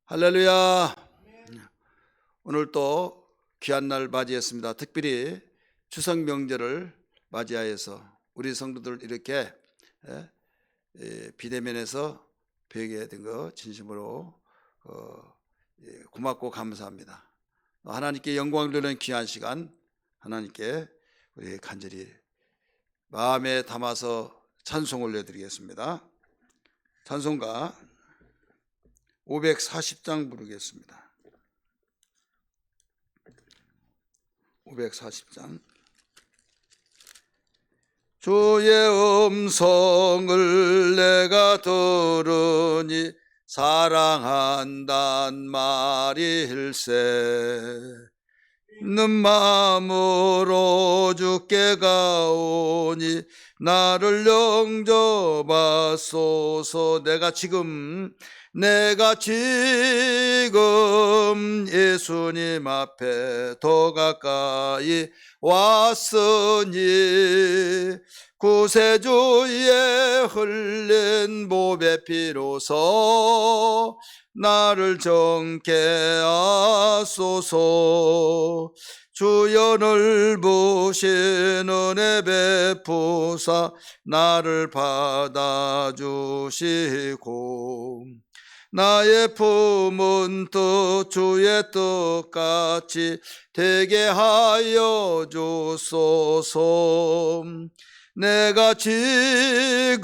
할렐루야. 오늘 또 귀한 날 맞이했습니다. 특별히 추석 명절을 맞이하여서 우리 성도들 이렇게 비대면에서 뵈게 된 거 진심으로 고맙고 감사합니다. 하나님께 영광 돌리는 귀한 시간, 하나님께 우리 간절히 마음에 담아서 찬송 올려드리겠습니다. 찬송가 540장 부르겠습니다. 540장. 주의 음성을 내가 들으니 사랑한단 말일세. 있는 마음으로 주께 가오니 나를 영접하소서. 내가 지금 예수님 앞에 더 가까이 왔으니 구세주의 흘린 보배 피로서 나를 정케 하소서. 주여 넓으신 은혜 베푸사 나를 받아주시고 나의 품은 뜻 주의 뜻같이 되게 하여 주소서. 내가 지금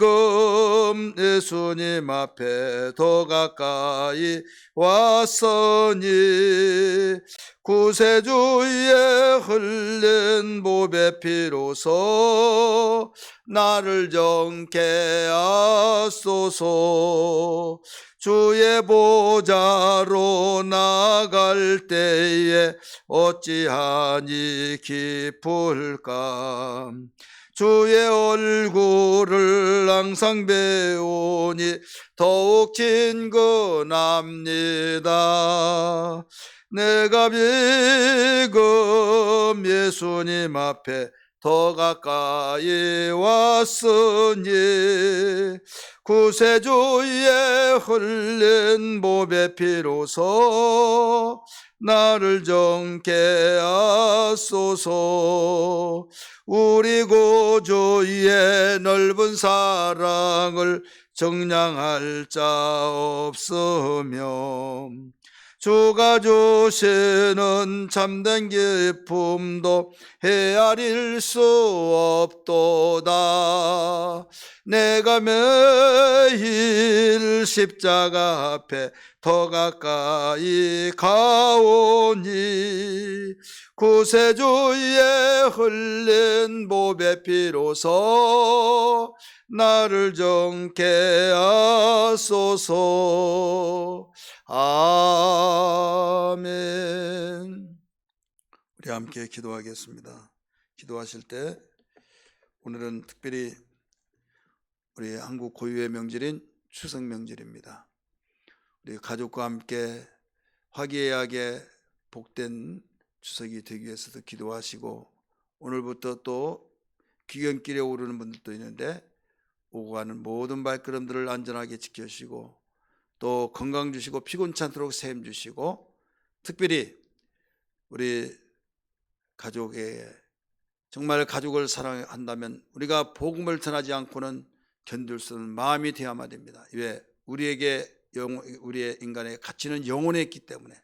예수님 앞에 더 가까이 왔으니 구세주의 흘린 보배 피로서 나를 정케 하소서. 주의 보좌로 나갈 때에 어찌하니 기쁠까. 주의 얼굴을 항상 배우니 더욱 친근합니다. 내가 지금 예수님 앞에 더 가까이 왔으니 구세주의 흘린 보배 피로서 나를 정케 하소서. 우리 구주의 넓은 사랑을 정량할 자 없으며 주가 주시는 참된 기쁨도 헤아릴 수 없도다. 내가 매일 십자가 앞에 더 가까이 가오니 구세주의 흘린 보배 피로서 나를 정케 하소서. 아멘. 우리 함께 기도하겠습니다. 기도하실 때 오늘은 특별히 우리 한국 고유의 명절인 추석 명절입니다. 우리 가족과 함께 화기애애하게 복된 추석이 되기 위해서도 기도하시고, 오늘부터 또 귀경길에 오르는 분들도 있는데 오고 가는 모든 발걸음들을 안전하게 지켜주시고 또 건강 주시고 피곤치 않도록 셈 주시고, 특별히 우리 가족에게 정말 가족을 사랑한다면 우리가 복음을 전하지 않고는 견딜 수 없는 마음이 되어야만 됩니다. 왜? 우리의 인간의 가치는 영혼에 있기 때문에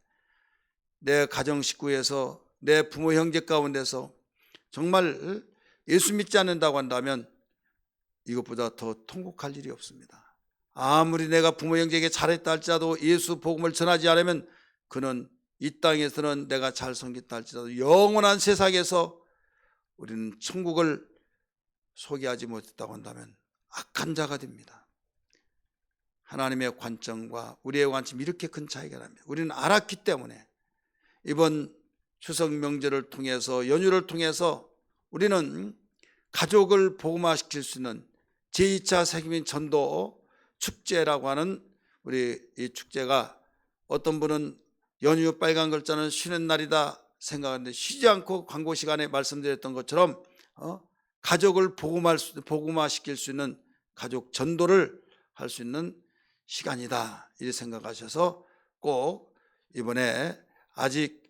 내 가정 식구에서 내 부모 형제 가운데서 정말 예수 믿지 않는다고 한다면 이것보다 더 통곡할 일이 없습니다. 아무리 내가 부모 형제에게 잘했다 할지라도 예수 복음을 전하지 않으면 그는 이 땅에서는 내가 잘 섬겼다 할지라도 영원한 세상에서 우리는 천국을 소개하지 못했다고 한다면 악한 자가 됩니다. 하나님의 관점과 우리의 관점이 이렇게 큰 차이가 납니다. 우리는 알았기 때문에 이번 추석 명절을 통해서, 연휴를 통해서 우리는 가족을 복음화시킬 수 있는 제2차 세계민 전도 축제라고 하는 우리 이 축제가, 어떤 분은 연휴 빨간 글자는 쉬는 날이다 생각하는데 쉬지 않고 광고 시간에 말씀드렸던 것처럼 가족을 복음화시킬 수 있는 가족 전도를 할 수 있는 시간이다 이렇게 생각하셔서 꼭 이번에 아직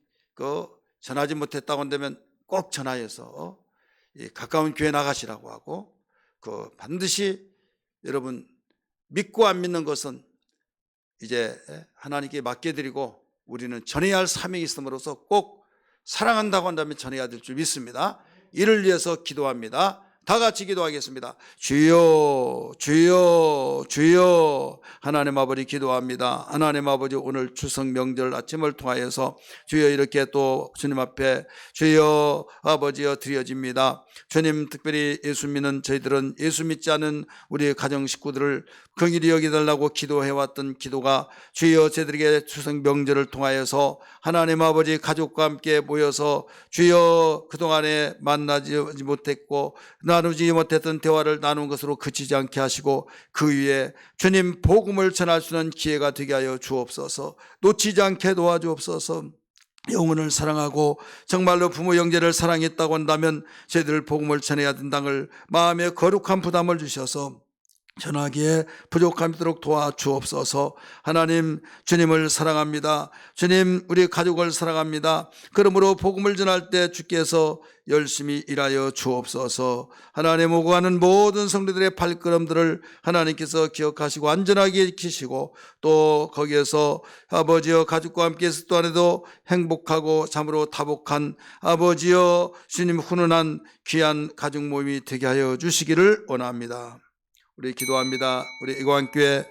전하지 못했다고 한다면 꼭 전화해서 이 가까운 교회 나가시라고 하고, 반드시 여러분 믿고 안 믿는 것은 이제 하나님께 맡겨드리고 우리는 전해야 할 사명이 있음으로써 꼭 사랑한다고 한다면 전해야 될 줄 믿습니다. 이를 위해서 기도합니다. 다 같이 기도하겠습니다. 주여 주여 주여. 하나님 아버지 기도합니다. 하나님 아버지, 오늘 추석 명절 아침을 통하여서 주여 이렇게 또 주님 앞에 주여 아버지여 드려집니다. 주님, 특별히 예수 믿는 저희들은 예수 믿지 않은 우리 가정 식구들을 긍휼히 여기달라고 기도해왔던 기도가 주여 저희들에게 추석 명절을 통하여서 하나님 아버지 가족과 함께 모여서 주여 그동안에 만나지 못했고 나누지 못했던 대화를 나눈 것으로 그치지 않게 하시고 그 위에 주님 복음을 전할 수 있는 기회가 되게 하여 주옵소서. 놓치지 않게 도와주옵소서. 영혼을 사랑하고 정말로 부모 형제를 사랑했다고 한다면 저희들 복음을 전해야 된다는 걸 마음에 거룩한 부담을 주셔서 전하기에 부족함이 있도록 도와주옵소서. 하나님, 주님을 사랑합니다. 주님, 우리 가족을 사랑합니다. 그러므로 복음을 전할 때 주께서 열심히 일하여 주옵소서. 하나님, 오고 가는 모든 성도들의 발걸음들을 하나님께서 기억하시고 안전하게 지키시고 또 거기에서 아버지여 가족과 함께 있을 동안에도 행복하고 참으로 다복한 아버지여 주님 훈훈한 귀한 가족 모임이 되게 하여 주시기를 원합니다. 우리 기도합니다. 우리 애고한교회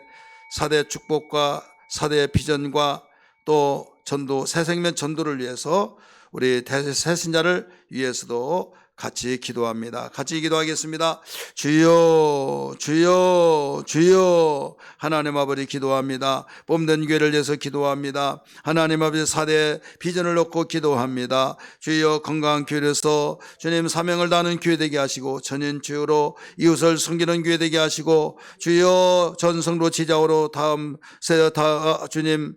4대 축복과 4대 비전과 또 전도, 새생명 전도를 위해서 우리 새신자를 위해서도 같이 기도합니다. 같이 기도하겠습니다. 주여 주여 주여. 하나님 아버지 기도합니다. 봄된 교회를 위해서 기도합니다. 하나님 아버지 4대 비전을 놓고 기도합니다. 주여 건강한 교회에서 주님 사명을 다하는 교회 되게 하시고 전인주로 이웃을 섬기는 교회 되게 하시고 주여 전성로 지자오로 다음 세대 주님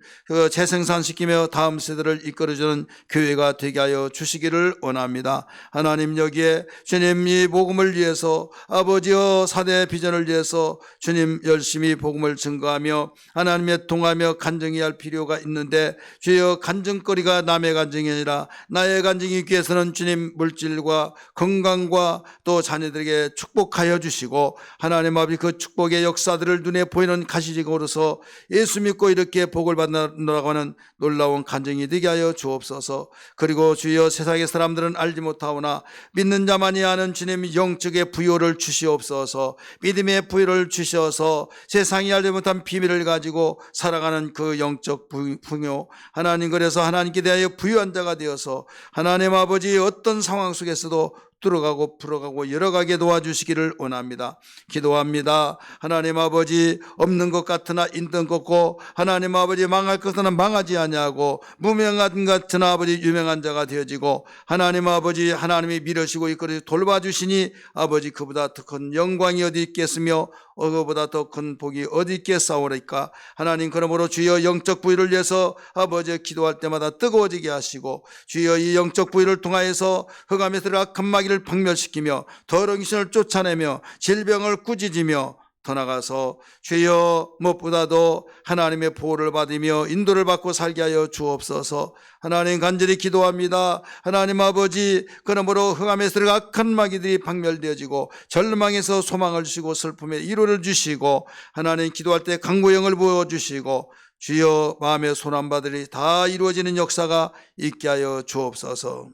재생산시키며 다음 세대를 이끌어주는 교회가 되게 하여 주시기를 원합니다. 하나님 여기에 주님 이 복음을 위해서 아버지여 4대 비전을 위해서 주님 열심히 복음을 증거하며 하나님의 통하며 간증해야 할 필요가 있는데 주여 간증거리가 남의 간증이 아니라 나의 간증이 있기 위해서는 주님 물질과 건강과 또 자녀들에게 축복하여 주시고 하나님 아버지 그 축복의 역사들을 눈에 보이는 가시적으로서 예수 믿고 이렇게 복을 받는다고 하는 놀라운 간증이 되게 하여 주옵소서. 그리고 주여 세상의 사람들은 알지 못하오나 믿는 자만이 아는 주님 영적의 부요를 주시옵소서. 믿음의 부요를 주셔서 세상이 알지 못한 비밀을 가지고 살아가는 그 영적 부요, 하나님 그래서 하나님께 대하여 부유한 자가 되어서 하나님 아버지 어떤 상황 속에서도 뚫어가고 풀어가고 열어가게 도와주시기를 원합니다. 기도합니다. 하나님 아버지 없는 것 같으나 있는 것고 하나님 아버지 망할 것은 망하지 아니하고 무명한 것 같은 아버지 유명한 자가 되어지고 하나님 아버지 하나님이 밀어주시고 이끌어 돌봐주시니 아버지 그보다 더 큰 영광이 어디 있겠으며 그보다 더 큰 복이 어디 있겠사오리까. 하나님 그러므로 주여 영적 부위를 위해서 아버지 기도할 때마다 뜨거워지게 하시고 주여 이 영적 부위를 통하여서 흑암에 들어가 악한 마귀를 박멸시키며 더러운 귀신을 쫓아내며 질병을 꾸짖으며 더 나가서 주여 무엇보다도 하나님의 보호를 받으며 인도를 받고 살게 하여 주옵소서. 하나님 간절히 기도합니다. 하나님 아버지 그러므로 흑암에서 들어가 악한 마귀들이 박멸되어지고 절망에서 소망을 주시고 슬픔에 위로를 주시고 하나님 기도할 때 강구형을 부어주시고 주여 마음의 소난바들이 다 이루어지는 역사가 있게 하여 주옵소서.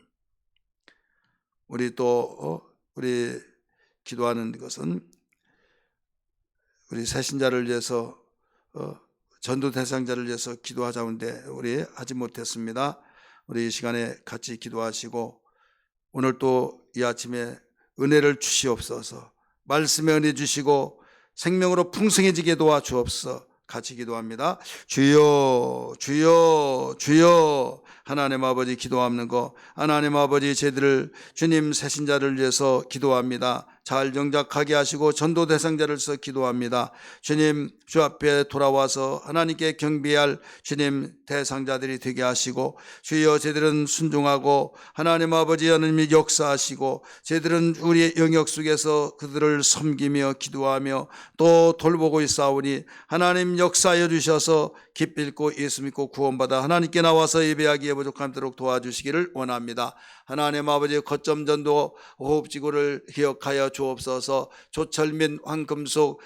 우리 또 우리 기도하는 것은 우리 새신자를 위해서 전도 대상자를 위해서 기도하자는데 우리 하지 못했습니다. 우리 이 시간에 같이 기도하시고 오늘 또 이 아침에 은혜를 주시옵소서. 말씀의 은혜 주시고 생명으로 풍성해지게 도와주옵소서. 같이 기도합니다. 주여 주여 주여. 하나님 아버지 기도하는 거 하나님 아버지 저희들을 주님 새신자를 위해서 기도합니다. 잘 정작하게 하시고 전도 대상자로서 기도합니다. 주님, 주 앞에 돌아와서 하나님께 경배할 주님 대상자들이 되게 하시고, 주여 저희들은 순종하고 하나님 아버지 하나님이 역사하시고, 저희들은 우리의 영역 속에서 그들을 섬기며 기도하며 또 돌보고 있사오니 하나님 역사하여 주셔서 기필 믿고 예수 믿고 구원받아 하나님께 나와서 예배하기에 부족함도록 도와주시기를 원합니다. 하나님 아버지, 거점 전도 호흡지구를 기억하여 주옵소서. 조철민, 황금숙,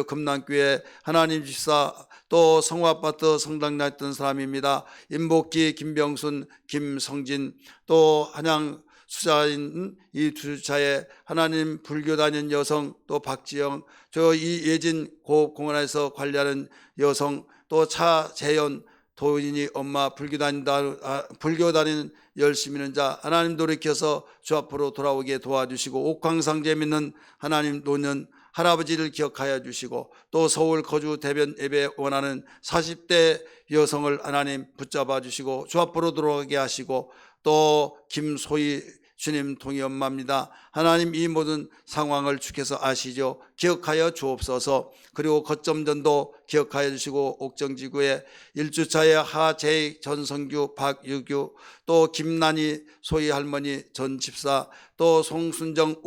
금남교회 하나님 집사, 또 성화아파트 성당에 있던 사람입니다. 임복기, 김병순, 김성진, 또 한양 수자인 이 두 자의 하나님 불교 다니는 여성, 또 박지영, 저 이예진 고공원에서 관리하는 여성, 또 차재현 도인이 엄마, 불교 다니는 열심히 있는 자 하나님 돌이켜서 주 앞으로 돌아오게 도와주시고, 옥황상제 믿는 하나님 노년 할아버지를 기억하여 주시고, 또 서울 거주 대변 예배 원하는 40대 여성을 하나님 붙잡아 주시고 주 앞으로 돌아오게 하시고, 또 김소희 주님 동의 엄마입니다. 하나님 이 모든 상황을 주께서 아시죠. 기억하여 주옵소서. 그리고 거점전도 기억하여 주시고, 옥정지구의 1주차의 하재익, 전성규, 박유규, 또 김난희 소희 할머니 전 집사, 또 송순정,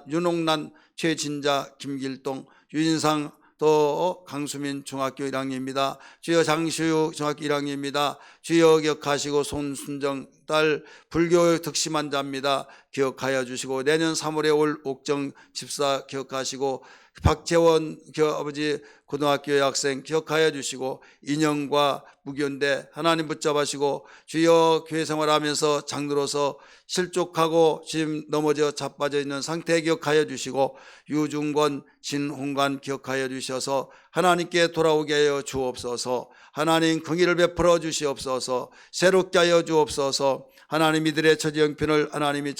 윤옥란, 최진자, 김길동, 유인상, 또 강수민 중학교 1학년입니다. 주여 장시우 중학교 1학년입니다. 주여 기억하시고, 손순정 딸 불교 득심한 자입니다. 기억하여 주시고, 내년 3월에 올 옥정 집사 기억하시고, 박재원 아버지 고등학교 학생 기억하여 주시고, 인형과 무교인데 하나님 붙잡으시고, 주여 교회 생활하면서 장로로서 실족하고 지금 넘어져 자빠져 있는 상태 기억하여 주시고, 유중권, 진홍관 기억하여 주셔서 하나님께 돌아오게 하여 주옵소서. 하나님 긍휼을 베풀어 주시옵소서. 새롭게 하여 주옵소서. 하나님 이들의 처지 형편을 하나님이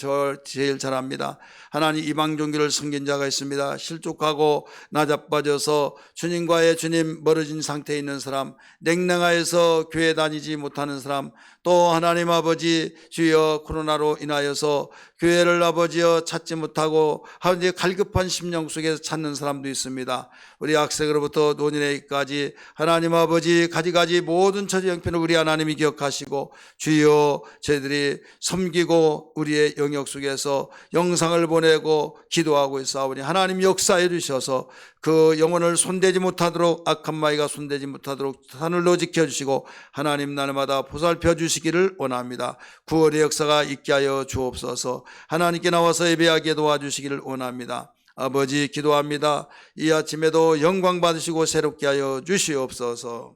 제일 잘 압니다. 하나님 이방 종교를 섬긴 자가 있습니다. 실족하고 나자빠져서 주님과의 주님 멀어진 상태에 있는 사람, 냉랭하여서 교회 다니지 못하는 사람, 또 하나님 아버지 주여 코로나로 인하여서 교회를 아버지여 찾지 못하고 하나님 갈급한 심령 속에서 찾는 사람도 있습니다. 우리 학생으로부터 노년에까지 하나님 아버지 가지가지 모든 처지 형편을 우리 하나님이 기억하시고, 주여 저희들이 섬기고 우리의 영역 속에서 영상을 보내고 기도하고 있사오니 하나님 역사해 주셔서 그 영혼을 손대지 못하도록, 악한 마귀가 손대지 못하도록 하늘로 지켜주시고 하나님 날마다 보살펴 주시기를 원합니다. 구원의 역사가 있게 하여 주옵소서. 하나님께 나와서 예배하게 도와주시기를 원합니다. 아버지 기도합니다. 이 아침에도 영광 받으시고 새롭게 하여 주시옵소서.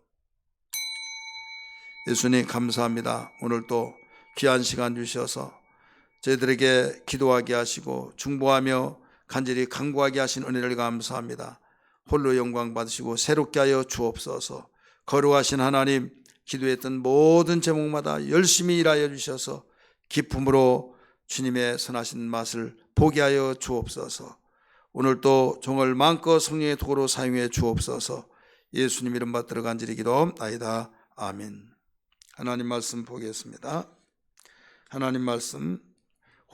예수님 감사합니다. 오늘 또 귀한 시간 주셔서 저희들에게 기도하게 하시고 중보하며 간절히 간구하게 하신 은혜를 감사합니다. 홀로 영광 받으시고 새롭게 하여 주옵소서. 거룩하신 하나님, 기도했던 모든 제목마다 열심히 일하여 주셔서 기쁨으로 주님의 선하신 맛을 보게 하여 주옵소서. 오늘도 종을 마음껏 성령의 도구로 사용해 주옵소서. 예수님 이름 받들어 간절히 기도하옵나이다. 아멘. 하나님 말씀 보겠습니다. 하나님 말씀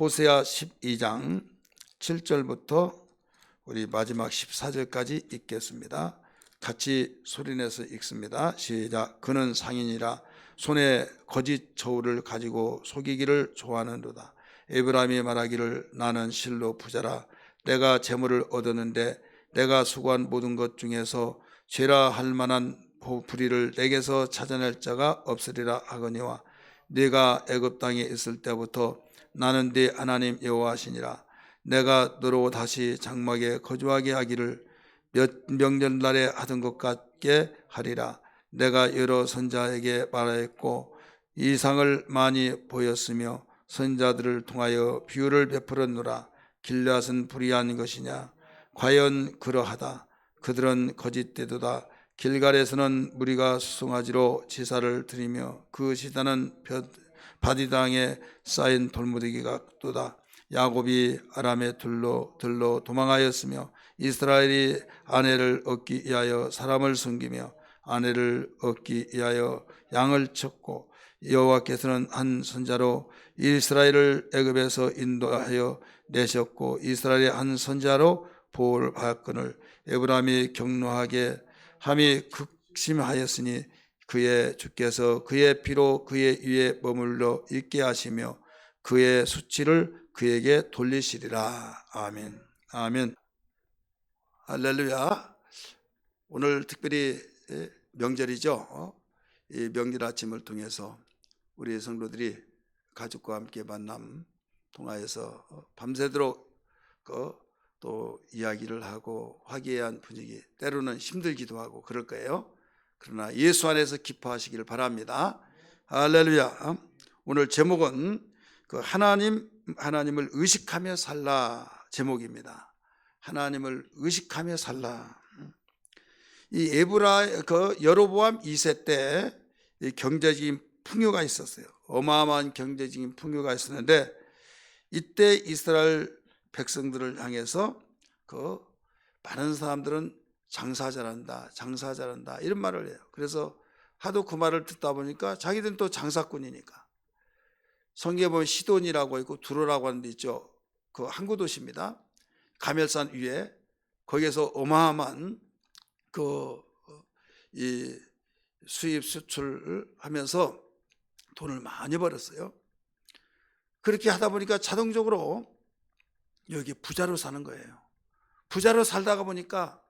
호세아 12장 7절부터 우리 마지막 14절까지 읽겠습니다. 같이 소리내서 읽습니다. 시작. 그는 상인이라 손에 거짓 저울을 가지고 속이기를 좋아하는도다. 에브라임이 말하기를 나는 실로 부자라. 내가 재물을 얻었는데 내가 수고한 모든 것 중에서 죄라 할 만한 불의를 내게서 찾아낼 자가 없으리라 하거니와 네가 애굽 땅에 있을 때부터 나는 네 하나님 여호와시니라. 내가 너로 다시 장막에 거주하게 하기를 몇 명절날에 하던 것 같게 하리라. 내가 여러 선자에게 말하였고 이상을 많이 보였으며 선자들을 통하여 비유를 베풀었노라. 길앗은 불의한 것이냐? 과연 그러하다. 그들은 거짓되도다. 길갈에서는 무리가 수송아지로 제사를 드리며 그 제단은 바디당에 쌓인 돌무더기 같도다. 야곱이 아람의 들로 도망하였으며 이스라엘이 아내를 얻기 위하여 사람을 섬기며 아내를 얻기 위하여 양을 쳤고 여호와께서는 한 선자로 이스라엘을 애굽에서 인도하여 내셨고 이스라엘의 한 선자로 보호를 받거늘 에브라임이 경노하게 함이 극심하였으니 그의 주께서 그의 피로 그의 위에 머물러 있게 하시며 그의 수치를 그에게 돌리시리라. 아멘. 아멘. 할렐루야. 오늘 특별히 명절이죠. 이 명절 아침을 통해서 우리 성도들이 가족과 함께 만남 통하여서 밤새도록 또 이야기를 하고 화기애애한 분위기, 때로는 힘들기도 하고 그럴 거예요. 그러나 예수 안에서 기뻐하시기를 바랍니다. 할렐루야. 오늘 제목은 하나님을 의식하며 살라 제목입니다. 하나님을 의식하며 살라. 이 여로보암 2세 때 경제적인 풍요가 있었어요. 어마어마한 경제적인 풍요가 있었는데 이때 이스라엘 백성들을 향해서 많은 사람들은 장사 잘한다 이런 말을 해요. 그래서 하도 그 말을 듣다 보니까 자기들은 또 장사꾼이니까 성경에 보면 시돈이라고 있고 두로라고 하는 데 있죠. 그 항구 도시입니다. 가멜산 위에 거기에서 어마어마한 이 수입 수출을 하면서 돈을 많이 벌었어요. 그렇게 하다 보니까 자동적으로 여기 부자로 사는 거예요. 부자로 살다가 보니까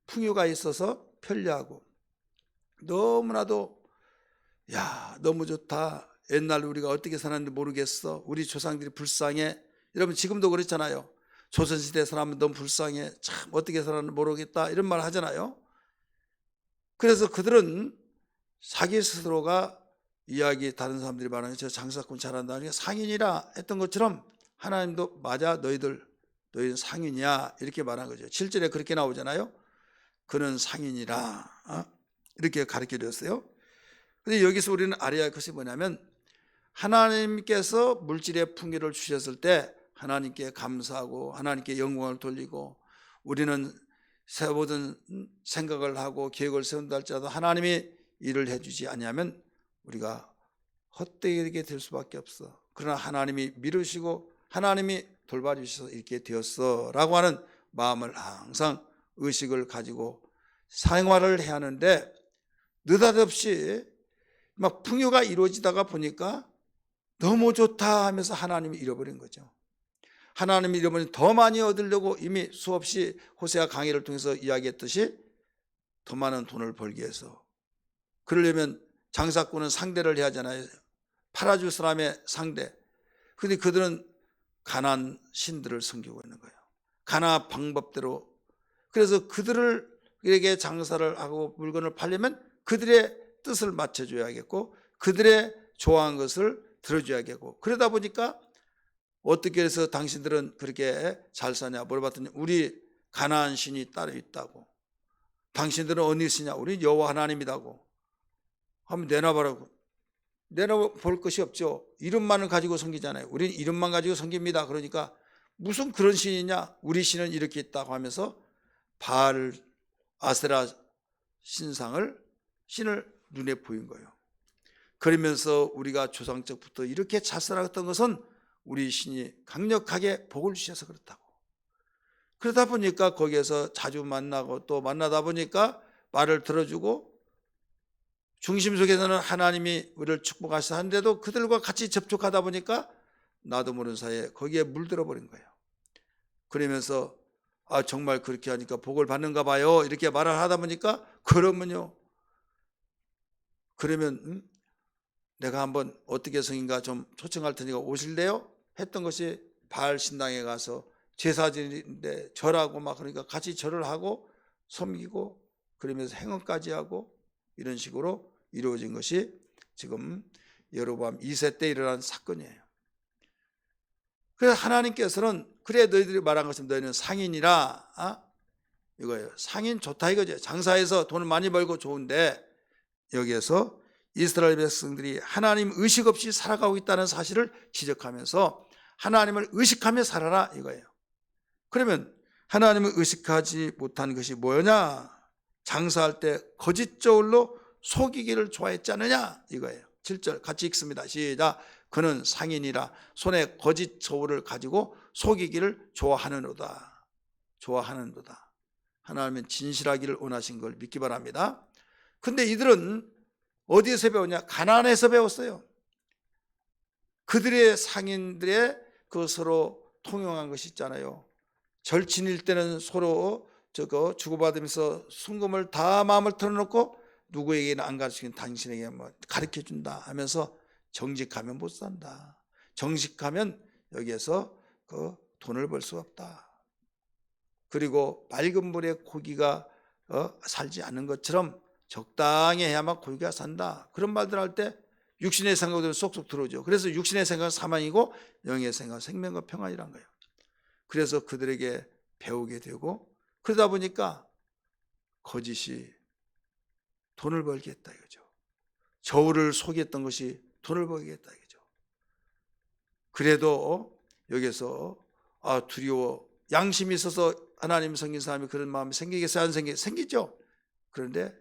풍요가 있어서 편리하고 너무나도 너무 좋다. 옛날 우리가 어떻게 살았는지 모르겠어. 우리 조상들이 불쌍해. 여러분 지금도 그렇잖아요. 조선시대 사람은 너무 불쌍해. 참 어떻게 살았는지 모르겠다. 이런 말 하잖아요. 그래서 그들은 자기 스스로가 다른 사람들이 말하는 저 장사꾼 잘한다는 게 상인이라 했던 것처럼 하나님도 맞아 너희는 상인이야 이렇게 말한 거죠. 7절에 그렇게 나오잖아요. 그는 상인이라 이렇게 가르쳐 드렸어요. 그런데 여기서 우리는 알아야 할 것이 뭐냐면 하나님께서 물질의 풍요를 주셨을 때 하나님께 감사하고 하나님께 영광을 돌리고 우리는 모든 생각을 하고 계획을 세운다 할지라도 하나님이 일을 해주지 아니하면 우리가 헛되게 될 수밖에 없어. 그러나 하나님이 미루시고 하나님이 돌봐 주셔서 이렇게 되었어 라고 하는 마음을 항상 의식을 가지고 생활을 해야 하는데 느닷없이 막 풍요가 이루어지다가 보니까 너무 좋다 하면서 하나님이 잃어버린 거죠. 하나님이 잃어버린 더 많이 얻으려고 이미 수없이 호세아 강의를 통해서 이야기했듯이 더 많은 돈을 벌기 위해서 그러려면 장사꾼은 상대를 해야 하잖아요. 팔아줄 사람의 상대. 그런데 그들은 가나안 신들을 섬기고 있는 거예요. 가나안 방법대로. 그래서 그들에게 장사를 하고 물건을 팔려면 그들의 뜻을 맞춰줘야겠고 그들의 좋아하는 것을 들어줘야겠고 그러다 보니까 어떻게 해서 당신들은 그렇게 잘 사냐 물어봤더니 우리 가나안 신이 따로 있다고. 당신들은 어느 신이냐? 우리 여호와 하나님이라고. 한번 내놔보라고. 내놔볼 것이 없죠. 이름만을 가지고 섬기잖아요. 우리는 이름만 가지고 섬깁니다. 그러니까 무슨 그런 신이냐? 우리 신은 이렇게 있다고 하면서 바알 아세라 신을 눈에 보인 거예요. 그러면서 우리가 조상적부터 이렇게 잘 살아갔던 것은 우리 신이 강력하게 복을 주셔서 그렇다고. 그러다 보니까 거기에서 자주 만나고 또 만나다 보니까 말을 들어주고 중심 속에서는 하나님이 우리를 축복하셔서 하는데도 그들과 같이 접촉하다 보니까 나도 모르는 사이에 거기에 물들어 버린 거예요. 그러면서 정말 그렇게 하니까 복을 받는가 봐요 이렇게 말을 하다 보니까 그러면 내가 한번 어떻게 성인가 좀 초청할 테니까 오실래요? 했던 것이 바알 신당에 가서 제사지인데 절하고 막 그러니까 같이 절을 하고 섬기고 그러면서 행언까지 하고 이런 식으로 이루어진 것이 지금 여로보암 2세 때 일어난 사건이에요. 그래서 하나님께서는 그래 너희들이 말한 것처럼 너희는 상인이라 이거예요. 상인 좋다 이거죠. 장사해서 돈을 많이 벌고 좋은데 여기에서 이스라엘 백성들이 하나님 의식 없이 살아가고 있다는 사실을 지적하면서 하나님을 의식하며 살아라 이거예요. 그러면 하나님을 의식하지 못한 것이 뭐냐? 장사할 때 거짓 저울로 속이기를 좋아했지 않느냐 이거예요. 7절 같이 읽습니다. 시작. 그는 상인이라 손에 거짓 저울을 가지고 속이기를 좋아하는도다. 좋아하는도다. 하나님은 진실하기를 원하신 걸 믿기 바랍니다. 근데 이들은 어디에서 배웠냐? 가나안에서 배웠어요. 그들의 상인들의 그 서로 통용한 것이 있잖아요. 절친일 때는 서로 주고받으면서 순금을 다 마음을 털어놓고 누구에게는 안 가르치긴 당신에게 가르쳐준다 하면서 정직하면 못 산다. 정직하면 여기에서 그 돈을 벌 수 없다. 그리고 맑은 물에 고기가 살지 않는 것처럼 적당히 해야만 고기가 산다. 그런 말들 할 때 육신의 생각들은 쏙쏙 들어오죠. 그래서 육신의 생각은 사망이고 영의 생각은 생명과 평안이란 거예요. 그래서 그들에게 배우게 되고 그러다 보니까 거짓이 돈을 벌겠다 이거죠. 저울을 속였던 것이 돈을 벌겠다 이거죠. 그래도 여기서 두려워 양심이 있어서 하나님 섬긴 사람이 그런 마음이 생기겠어요? 안 생기죠. 그런데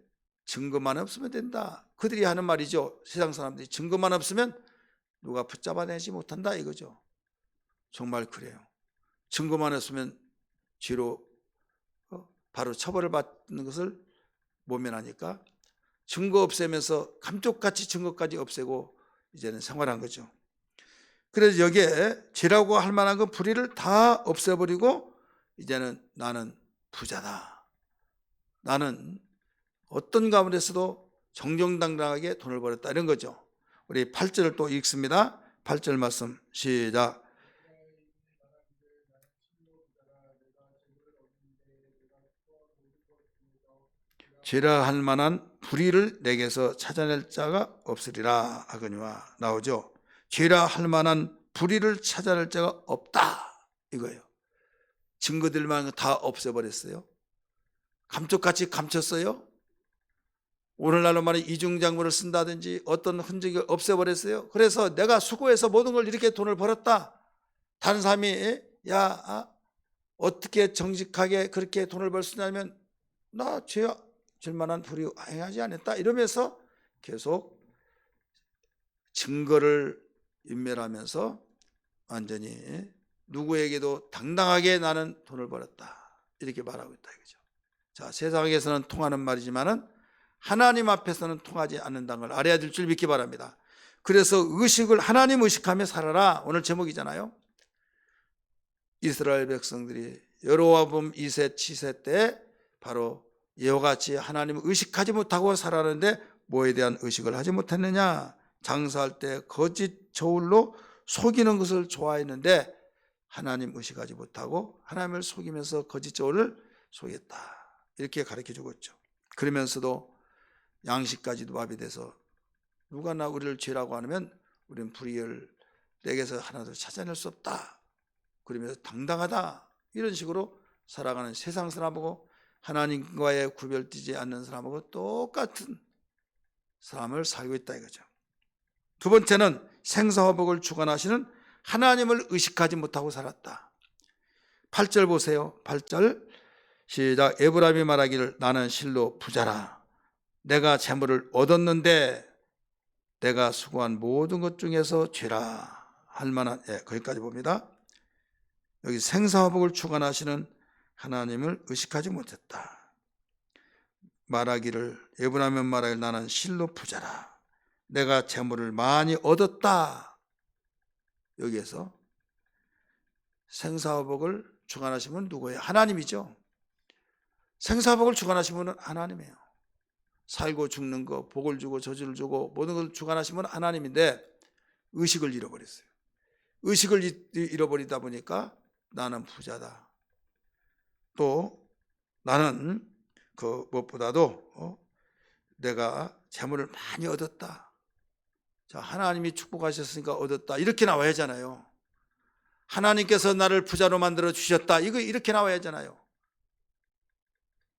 증거만 없으면 된다. 그들이 하는 말이죠. 세상 사람들이 증거만 없으면 누가 붙잡아내지 못한다 이거죠. 정말 그래요. 증거만 없으면 죄로 바로 처벌을 받는 것을 모면하니까 증거 없애면서 감쪽같이 증거까지 없애고 이제는 생활한 거죠. 그래서 여기에 죄라고 할 만한 그 불의를 다 없애버리고 이제는 나는 부자다. 나는 어떤 가문에서도 정정당당하게 돈을 벌었다 이런 거죠. 우리 8절을 또 읽습니다. 8절 말씀 시작. 죄라 할 만한 불의를 내게서 찾아낼 자가 없으리라 하거니와 나오죠. 죄라 할 만한 불의를 찾아낼 자가 없다 이거예요. 증거들만 다 없애버렸어요. 감쪽같이 감췄어요. 오늘날로 말해 이중장부를 쓴다든지 어떤 흔적이 없애버렸어요. 그래서 내가 수고해서 모든 걸 이렇게 돈을 벌었다. 다른 사람이 어떻게 정직하게 그렇게 돈을 벌 수 있냐면 나 죄 질만한 불의 행하지 않았다 이러면서 계속 증거를 인멸하면서 완전히 누구에게도 당당하게 나는 돈을 벌었다 이렇게 말하고 있다 이거죠. 자, 세상에서는 통하는 말이지만은 하나님 앞에서는 통하지 않는다는 걸 알아야 될 줄 믿기 바랍니다. 그래서 의식을 하나님 의식하며 살아라 오늘 제목이잖아요. 이스라엘 백성들이 여로보암 2세 7세 때 바로 이와 같이 하나님을 의식하지 못하고 살았는데 뭐에 대한 의식을 하지 못했느냐? 장사할 때 거짓 저울로 속이는 것을 좋아했는데 하나님 의식하지 못하고 하나님을 속이면서 거짓 저울을 속였다 이렇게 가르쳐 주고 있죠. 그러면서도 양식까지도 마비돼서 누가 나 우리를 죄라고 하면 우리는 불의를 내게서 하나도 찾아낼 수 없다 그러면서 당당하다 이런 식으로 살아가는 세상 사람하고 하나님과의 구별되지 않는 사람하고 똑같은 삶을 살고 있다 이거죠. 두 번째는 생사화복을 주관하시는 하나님을 의식하지 못하고 살았다. 8절 보세요. 8절 시작. 에브라임이 말하기를 나는 실로 부자라. 내가 재물을 얻었는데 내가 수고한 모든 것 중에서 죄라 할 만한 거기까지 봅니다. 여기 생사화복을 주관하시는 하나님을 의식하지 못했다. 말하기를 에브라임은 말하기를 나는 실로 부자라. 내가 재물을 많이 얻었다. 여기에서 생사화복을 주관하시면 누구예요? 하나님이죠. 생사화복을 주관하시면 하나님이에요. 살고 죽는 거, 복을 주고 저주를 주고 모든 걸 주관하시면 하나님인데 의식을 잃어버렸어요. 의식을 잃어버리다 보니까 나는 부자다. 또 나는 그 무엇보다도 내가 재물을 많이 얻었다. 자, 하나님이 축복하셨으니까 얻었다 이렇게 나와야 하잖아요. 하나님께서 나를 부자로 만들어 주셨다 이거 이렇게 나와야 하잖아요.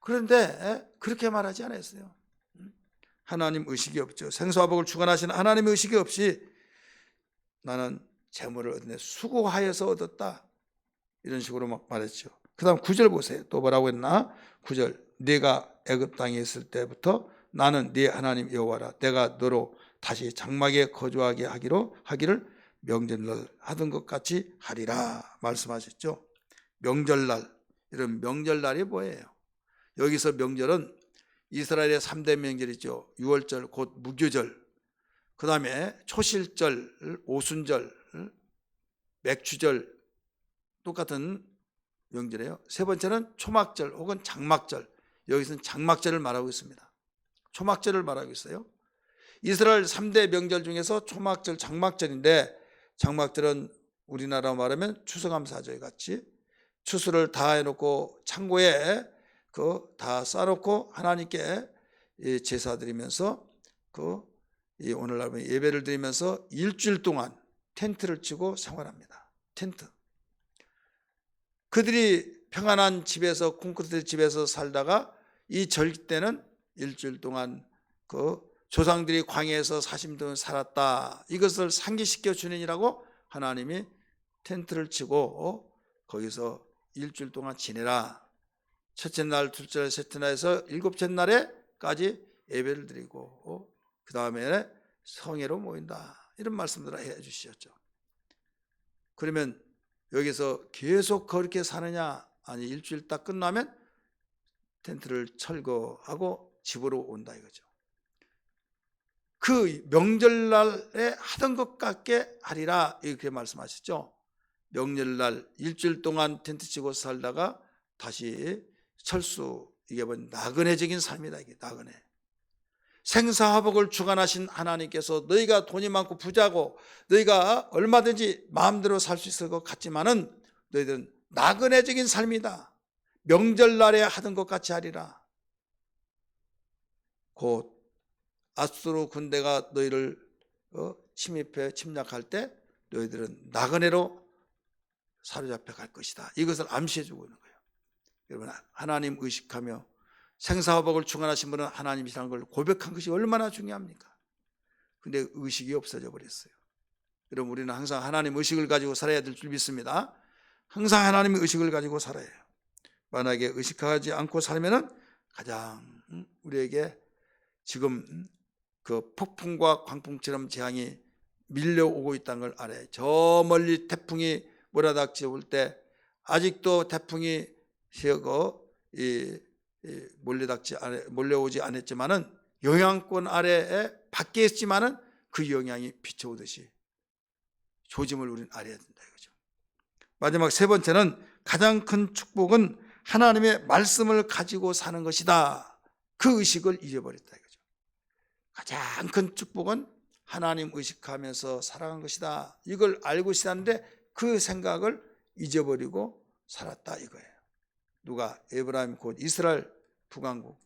그런데 그렇게 말하지 않았어요. 하나님 의식이 없죠. 생사화복을 주관하시는 하나님의 의식이 없이 나는 재물을 얻었네 수고하여서 얻었다 이런 식으로 막 말했죠. 그 다음 9절 보세요. 또 뭐라고 했나? 9절 내가 애굽 땅에 있을 때부터 나는 네 하나님 여호와라. 내가 너로 다시 장막에 거주하게 하기를 명절날 하던 것 같이 하리라 말씀하셨죠. 명절날, 이런 명절날이 뭐예요? 여기서 명절은 이스라엘의 3대 명절이죠. 유월절 곧 무교절, 그 다음에 초실절, 오순절, 맥추절, 똑같은 명절이에요. 세 번째는 초막절 혹은 장막절. 여기서는 장막절을 말하고 있습니다. 초막절을 말하고 있어요. 이스라엘 3대 명절 중에서 초막절, 장막절인데, 장막절은 우리나라 말하면 추수감사절 같이 추수를 다 해놓고 창고에 다 쌓아놓고 하나님께 제사 드리면서 오늘날 예배를 드리면서 일주일 동안 텐트를 치고 생활합니다. 텐트. 그들이 평안한 집에서, 콘크리트 집에서 살다가 이 절기 때는 일주일 동안 조상들이 광야에서 40년 동안 살았다, 이것을 상기시켜 주는이라고 하나님이 텐트를 치고 거기서 일주일 동안 지내라. 첫째 날, 둘째 날, 셋째 날에서 일곱째 날에까지 예배를 드리고 그 다음에 성회로 모인다, 이런 말씀들을 해 주셨죠. 그러면 여기서 계속 그렇게 사느냐? 아니, 일주일 딱 끝나면 텐트를 철거하고 집으로 온다 이거죠. 그 명절날에 하던 것 같게 하리라, 이렇게 말씀하셨죠. 명절날 일주일 동안 텐트 치고 살다가 다시 철수, 이게 뭐 나그네적인 삶이다. 이게 나그네. 생사화복을 주관하신 하나님께서 너희가 돈이 많고 부자고 너희가 얼마든지 마음대로 살 수 있을 것 같지만은 너희들은 나그네적인 삶이다. 명절날에 하던 것 같이 하리라. 곧 아수르 군대가 너희를 침입해 침략할 때 너희들은 나그네로 사로잡혀 갈 것이다. 이것을 암시해 주고 있는 거예요. 여러분, 하나님 의식하며 생사화복을 주관하신 분은 하나님이라는 걸 고백한 것이 얼마나 중요합니까? 근데 의식이 없어져 버렸어요. 여러분, 우리는 항상 하나님 의식을 가지고 살아야 될 줄 믿습니다. 항상 하나님의 의식을 가지고 살아야 해요. 만약에 의식하지 않고 살면은 가장 우리에게 지금 그 폭풍과 광풍처럼 재앙이 밀려오고 있다는 걸 알아요. 저 멀리 태풍이 몰아닥쳐 올 때 아직도 태풍이 몰려오지 않았지만은 영향권 아래에 밖에 있지만은 그 영향이 비춰오듯이 조짐을 우리는 알아야 된다 이거죠. 마지막 세 번째는 가장 큰 축복은 하나님의 말씀을 가지고 사는 것이다. 그 의식을 잊어버렸다 이거죠. 가장 큰 축복은 하나님 의식하면서 살아간 것이다. 이걸 알고 있었는데 그 생각을 잊어버리고 살았다 이거예요. 누가? 에브라임 곧 이스라엘 북왕국.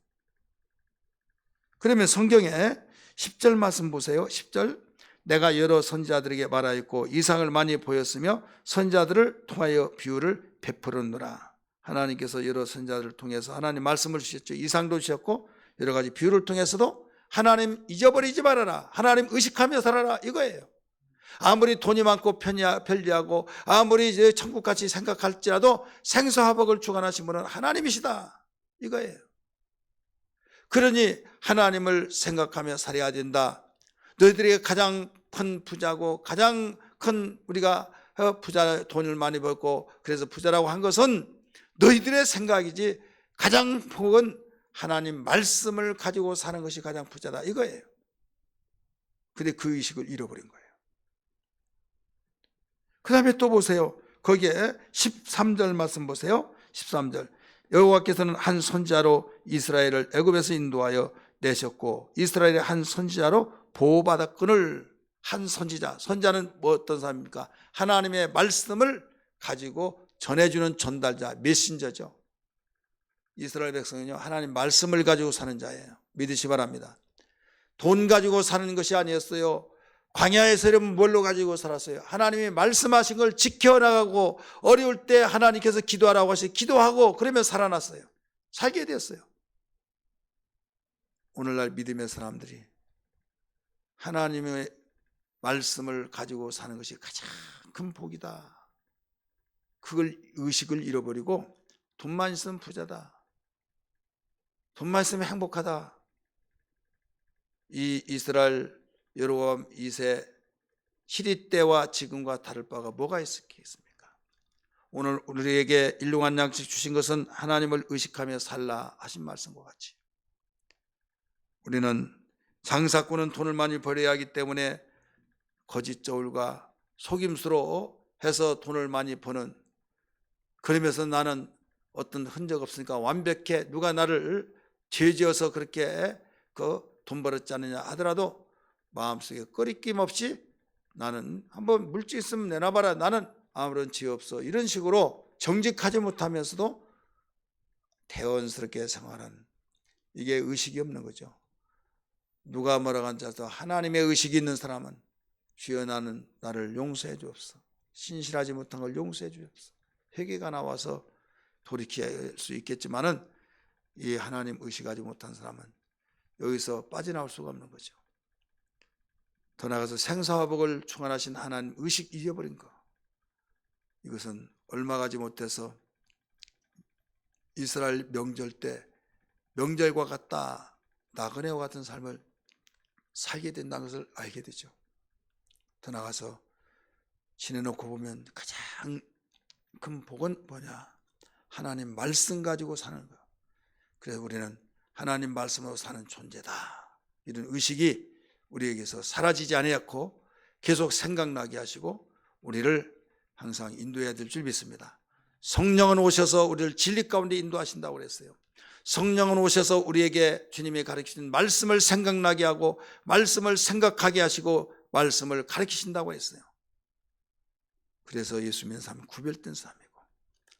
그러면 성경에 10절 말씀 보세요. 10절. 내가 여러 선지자들에게 말하였고 이상을 많이 보였으며 선지자들을 통하여 비유를 베풀었노라. 하나님께서 여러 선지자들을 통해서 하나님 말씀을 주셨죠. 이상도 주셨고 여러 가지 비유를 통해서도 하나님 잊어버리지 말아라, 하나님 의식하며 살아라 이거예요. 아무리 돈이 많고 편리하고 아무리 천국같이 생각할지라도 생사화복을 주관하신 분은 하나님이시다 이거예요. 그러니 하나님을 생각하며 살아야 된다. 너희들이 가장 큰 부자고 가장 큰 우리가 부자, 돈을 많이 벌고 그래서 부자라고 한 것은 너희들의 생각이지 가장 복은 하나님 말씀을 가지고 사는 것이 가장 부자다 이거예요. 근데 그 의식을 잃어버린 거예요. 그 다음에 또 보세요. 거기에 13절 말씀 보세요. 13절. 여호와께서는 한 선지자로 이스라엘을 애굽에서 인도하여 내셨고 이스라엘의 한 선지자로 보호받았거늘. 한 선지자. 선지자는 뭐 어떤 사람입니까? 하나님의 말씀을 가지고 전해주는 전달자, 메신저죠. 이스라엘 백성은요, 하나님 말씀을 가지고 사는 자예요. 믿으시 바랍니다. 돈 가지고 사는 것이 아니었어요. 광야에서 여러분 뭘로 가지고 살았어요? 하나님이 말씀하신 걸 지켜나가고 어려울 때 하나님께서 기도하라고 하시 기도하고 그러면 살아났어요. 살게 되었어요. 오늘날 믿음의 사람들이 하나님의 말씀을 가지고 사는 것이 가장 큰 복이다. 그걸 의식을 잃어버리고 돈만 있으면 부자다, 돈만 있으면 행복하다, 이 이스라엘 여로보암 2세 시리 때와 지금과 다를 바가 뭐가 있겠습니까? 오늘 우리에게 일용한 양식 주신 것은 하나님을 의식하며 살라 하신 말씀과 같이, 우리는 장사꾼은 돈을 많이 벌어야 하기 때문에 거짓 저울과 속임수로 해서 돈을 많이 버는, 그러면서 나는 어떤 흔적 없으니까 완벽해, 누가 나를 죄지어서 그렇게 돈 벌었지 않느냐 하더라도 마음속에 꺼리낌 없이 나는 한번 물질 있으면 내놔봐라, 나는 아무런 죄 없어, 이런 식으로 정직하지 못하면서도 대원스럽게 생활하는, 이게 의식이 없는 거죠. 누가 뭐라고 한자도 하나님의 의식이 있는 사람은 주여 나는 나를 용서해 주옵소서, 신실하지 못한 걸 용서해 주옵소서, 회개가 나와서 돌이킬 수 있겠지만은 이 하나님 의식하지 못한 사람은 여기서 빠져나올 수가 없는 거죠. 더 나아가서 생사와 복을 충만하신 하나님 의식 잊어버린 거, 이것은 얼마 가지 못해서 이스라엘 명절 때 명절과 같다, 나그네와 같은 삶을 살게 된다는 것을 알게 되죠. 더 나아가서 지내놓고 보면 가장 큰 복은 뭐냐? 하나님 말씀 가지고 사는 거. 그래서 우리는 하나님 말씀으로 사는 존재다, 이런 의식이 우리에게서 사라지지 아니었고 계속 생각나게 하시고 우리를 항상 인도해야 될 줄 믿습니다. 성령은 오셔서 우리를 진리 가운데 인도하신다고 그랬어요. 성령은 오셔서 우리에게 주님이 가르치신 말씀을 생각나게 하고 말씀을 생각하게 하시고 말씀을 가르치신다고 했어요. 그래서 예수 믿는 사람은 구별된 사람이고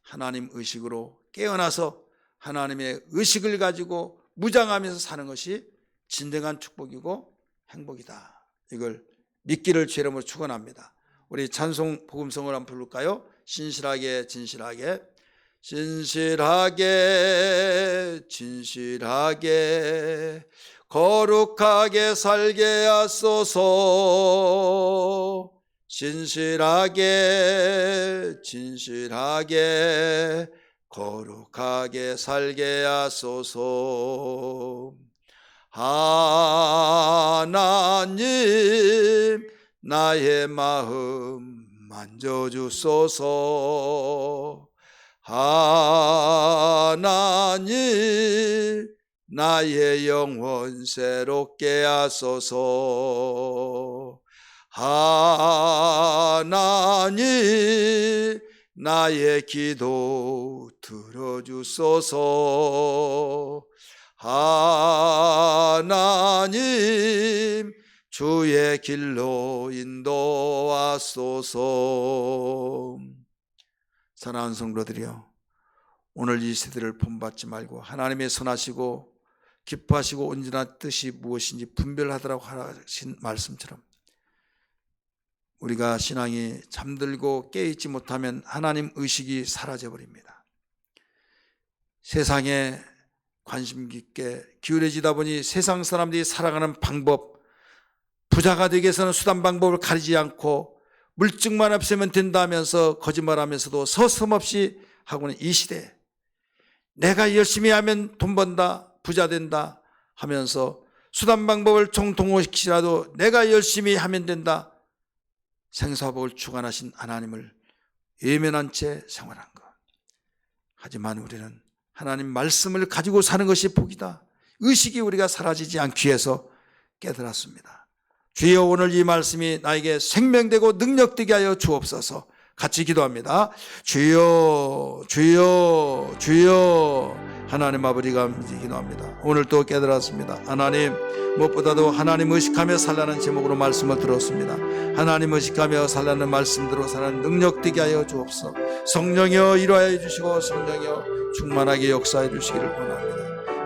하나님 의식으로 깨어나서 하나님의 의식을 가지고 무장하면서 사는 것이 진정한 축복이고 행복이다, 이걸 믿기를 주 이름으로 축원합니다. 우리 찬송 복음성을 한번 부를까요? 신실하게 진실하게, 진실하게 진실하게 거룩하게 살게 하소서, 진실하게 진실하게 거룩하게 살게 하소서. 하나님 나의 마음 만져주소서, 하나님 나의 영혼 새롭게 하소서, 하나님 나의 기도 들어주소서, 하나님 주의 길로 인도하소서. 사랑하는 성도들이여, 오늘 이 세대를 본받지 말고 하나님의 선하시고 기뻐하시고 온전한 뜻이 무엇인지 분별하더라고 하신 말씀처럼 우리가 신앙이 잠들고 깨있지 못하면 하나님 의식이 사라져버립니다. 세상에 관심 깊게 기울여지다 보니 세상 사람들이 살아가는 방법, 부자가 되기 위해서는 수단 방법을 가리지 않고 물증만 없으면 된다 하면서 거짓말하면서도 서슴없이 하고는 이 시대에 내가 열심히 하면 돈 번다, 부자 된다 하면서 수단 방법을 정통화시키라도 내가 열심히 하면 된다, 생사복을 주관하신 하나님을 외면한 채 생활한 것. 하지만 우리는 하나님 말씀을 가지고 사는 것이 복이다, 의식이 우리가 사라지지 않기 위해서 깨달았습니다. 주여, 오늘 이 말씀이 나에게 생명되고 능력되게 하여 주옵소서. 같이 기도합니다. 주여 주여 주여. 하나님 아버지가 기도합니다. 오늘 또 깨달았습니다. 하나님, 무엇보다도 하나님 의식하며 살라는 제목으로 말씀을 들었습니다. 하나님 의식하며 살라는 말씀대로 사는 능력되게 하여 주옵소서. 성령이여 일화해 주시고 성령이여 충만하게 역사해 주시기를 원합니다.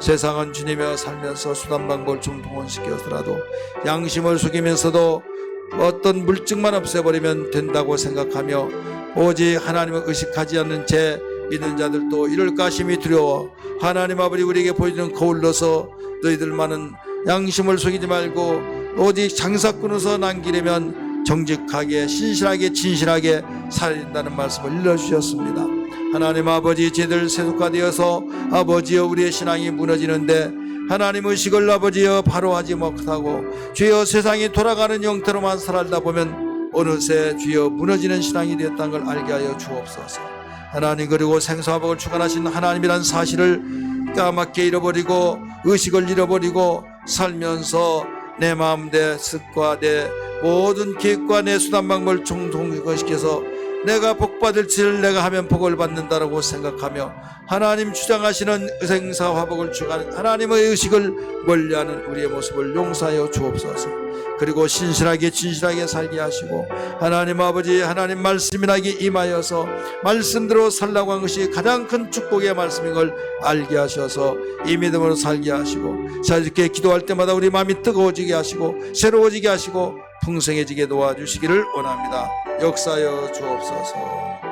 세상은 주님이여 살면서 수단 방법을 정통원시켜서라도 양심을 속이면서도 어떤 물증만 없애버리면 된다고 생각하며 오직 하나님을 의식하지 않는 채 믿는 자들도 이럴까 심히 두려워 하나님 아버지 우리에게 보여주는 거울로서 너희들만은 양심을 속이지 말고 오직 장사꾼으로서 남기려면 정직하게 신실하게 진실하게 살아야 된다는 말씀을 일러주셨습니다. 하나님 아버지, 저희들 세속화되어서 아버지여 우리의 신앙이 무너지는데 하나님 의식을 아버지여 바로 하지 못하고 주여 세상이 돌아가는 형태로만 살다 보면 어느새 주여 무너지는 신앙이 되었다는 걸 알게 하여 주옵소서. 하나님, 그리고 생사화복을 주관하신 하나님이란 사실을 까맣게 잃어버리고 의식을 잃어버리고 살면서 내 마음, 내 습과 내 모든 계획과 내 수단 방법을 종통시켜서 내가 복받을 짓을 내가 하면 복을 받는다라고 생각하며 하나님 주장하시는 생사화복을 주관하는 하나님의 의식을 멀리하는 우리의 모습을 용서하여 주옵소서. 그리고 신실하게 진실하게 살게 하시고 하나님 아버지, 하나님 말씀이나게 임하여서 말씀대로 살라고 한 것이 가장 큰 축복의 말씀인 걸 알게 하셔서 이 믿음으로 살게 하시고, 자, 이렇게 기도할 때마다 우리 마음이 뜨거워지게 하시고 새로워지게 하시고 풍성해지게 도와주시기를 원합니다. 역사여 주옵소서.